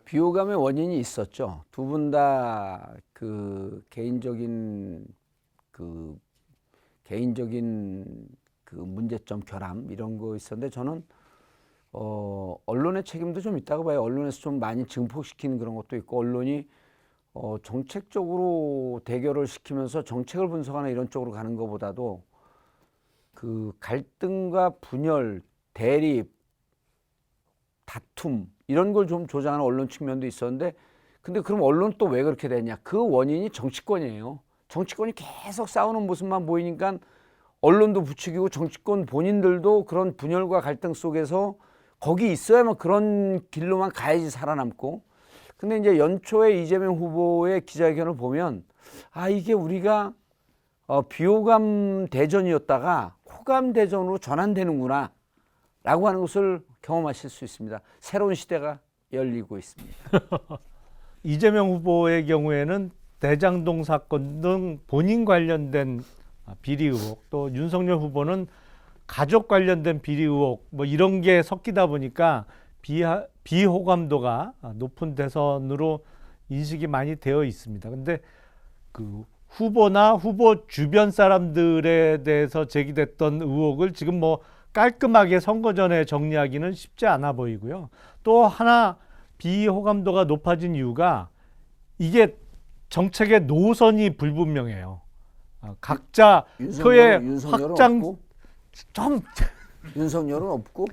비호감의 원인이 있었죠. 두 분 다 그 개인적인 그 문제점 결함 이런 거 있었는데 저는 언론의 책임도 좀 있다고 봐요. 언론에서 좀 많이 증폭시키는 그런 것도 있고 언론이 정책적으로 대결을 시키면서 정책을 분석하는 이런 쪽으로 가는 것보다도 그 갈등과 분열, 대립, 다툼 이런 걸 좀 조장하는 언론 측면도 있었는데 근데 그럼 언론 또 왜 그렇게 됐냐? 그 원인이 정치권이에요. 정치권이 계속 싸우는 모습만 보이니까 언론도 부추기고 정치권 본인들도 그런 분열과 갈등 속에서 거기 있어야만 그런 길로만 가야지 살아남고 근데 이제 연초에 이재명 후보의 기자회견을 보면 아 이게 우리가 비호감 대전이었다가 호감 대전으로 전환되는구나 라고 하는 것을 경험하실 수 있습니다. 새로운 시대가 열리고 있습니다. 이재명 후보의 경우에는 대장동 사건 등 본인 관련된 비리 의혹, 또 윤석열 후보는 가족 관련된 비리 의혹 뭐 이런 게 섞이다 보니까 비호감도가 높은 대선으로 인식이 많이 되어 있습니다. 근데 그 후보나 후보 주변 사람들에 대해서 제기됐던 의혹을 지금 뭐 깔끔하게 선거 전에 정리하기는 쉽지 않아 보이고요. 또 하나 비호감도가 높아진 이유가 이게 정책의 노선이 불분명해요. 각자 표의 확장 없고? 좀 윤석열은 없고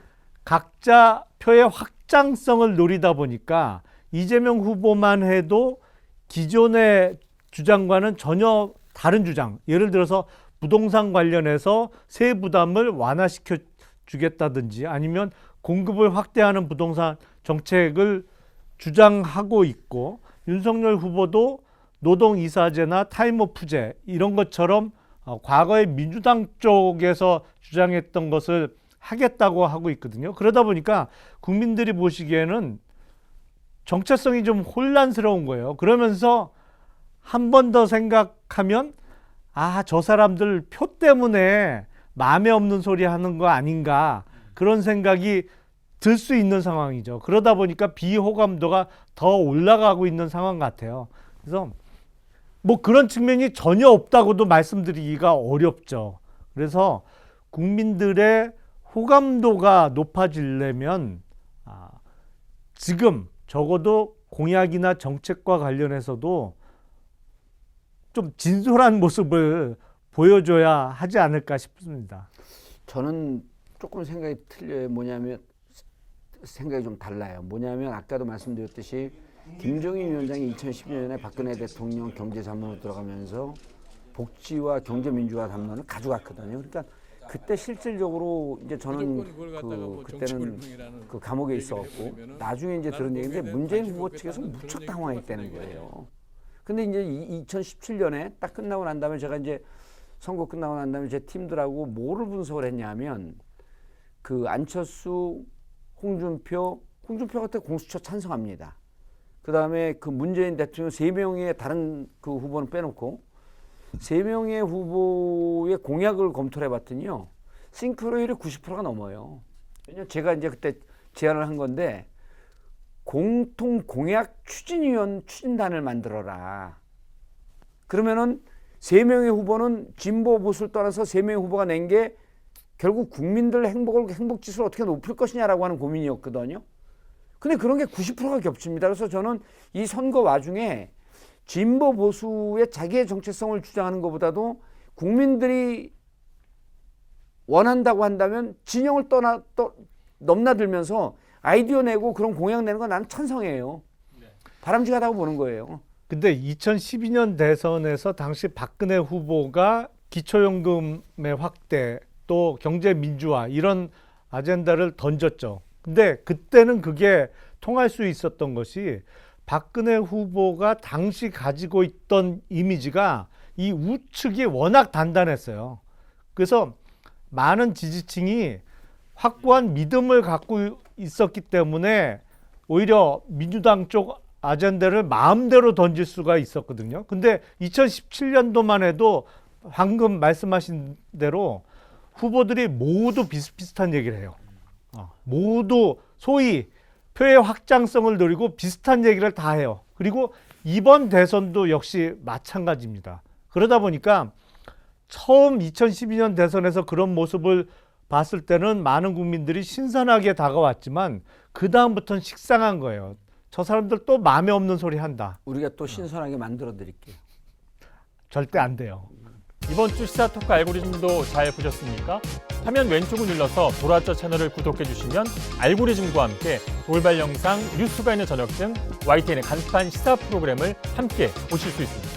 각자 표의 확장성을 노리다 보니까 이재명 후보만 해도 기존의 주장과는 전혀 다른 주장. 예를 들어서 부동산 관련해서 세부 부담을 완화시켜 주겠다든지 아니면 공급을 확대하는 부동산 정책을 주장하고 있고 윤석열 후보도 노동이사제나 타임오프제 이런 것처럼 과거에 민주당 쪽에서 주장했던 것을 하겠다고 하고 있거든요. 그러다 보니까 국민들이 보시기에는 정체성이 좀 혼란스러운 거예요. 그러면서 한 번 더 생각하면 저 사람들 표 때문에 마음에 없는 소리 하는 거 아닌가 그런 생각이 들 수 있는 상황이죠. 그러다 보니까 비호감도가 더 올라가고 있는 상황 같아요. 그래서 뭐 그런 측면이 전혀 없다고도 말씀드리기가 어렵죠. 그래서 국민들의 호감도가 높아지려면 지금 적어도 공약이나 정책과 관련해서도 좀 진솔한 모습을 보여줘야 하지 않을까 싶습니다. 저는 조금 생각이 틀려요. 생각이 좀 달라요. 뭐냐면 아까도 말씀드렸듯이 김종인 위원장이 2012년에 박근혜 대통령 경제자문으로 들어가면서 복지와 경제민주화 담론을 가져갔거든요. 그러니까 그때 실질적으로 이제 저는 그때는 그 감옥에 있었고 나중에 이제 들은 얘기인데 문재인 후보 측에서 무척 당황했다는 거예요. 근데 이제 2017년에 딱 끝나고 난 다음에 제가 이제 선거 끝나고 난 다음에 제 팀들하고 뭐를 분석을 했냐면 그 안철수, 홍준표 같은 공수처 찬성합니다. 그 다음에 그 문재인 대통령 3명의 다른 그 후보는 빼놓고 3명의 후보의 공약을 검토를 해봤더니요. 싱크로율이 90%가 넘어요. 왜냐면 제가 이제 그때 제안을 한 건데 공통 공약 추진단을 만들어라. 그러면은 3명의 후보는 진보 보수를 떠나서 3명의 후보가 낸 게 결국 국민들 행복 지수를 어떻게 높일 것이냐라고 하는 고민이었거든요. 근데 그런 게 90%가 겹칩니다. 그래서 저는 이 선거 와중에 진보 보수의 자기의 정체성을 주장하는 것보다도 국민들이 원한다고 한다면 진영을 넘나들면서 아이디어 내고 그런 공약 내는 건 나는 찬성이에요. 바람직하다고 보는 거예요. 근데 2012년 대선에서 당시 박근혜 후보가 기초연금의 확대 또 경제 민주화 이런 아젠다를 던졌죠. 근데 그때는 그게 통할 수 있었던 것이 박근혜 후보가 당시 가지고 있던 이미지가 이 우측이 워낙 단단했어요. 그래서 많은 지지층이 확고한 믿음을 갖고 있었기 때문에 오히려 민주당 쪽 아젠다를 마음대로 던질 수가 있었거든요. 근데 2017년도만 해도 방금 말씀하신 대로 후보들이 모두 비슷비슷한 얘기를 해요. 모두 소위 표의 확장성을 노리고 비슷한 얘기를 다 해요. 그리고 이번 대선도 역시 마찬가지입니다. 그러다 보니까 처음 2012년 대선에서 그런 모습을 봤을 때는 많은 국민들이 신선하게 다가왔지만 그 다음부터는 식상한 거예요. 저 사람들 또 마음에 없는 소리 한다. 우리가 또 신선하게 만들어 드릴게요. 절대 안 돼요. 이번 주 시사토크 알고리즘도 잘 보셨습니까? 화면 왼쪽을 눌러서 돌아쩌 채널을 구독해 주시면 알고리즘과 함께 돌발 영상, 뉴스가 있는 저녁 등 YTN의 간판 시사 프로그램을 함께 보실 수 있습니다.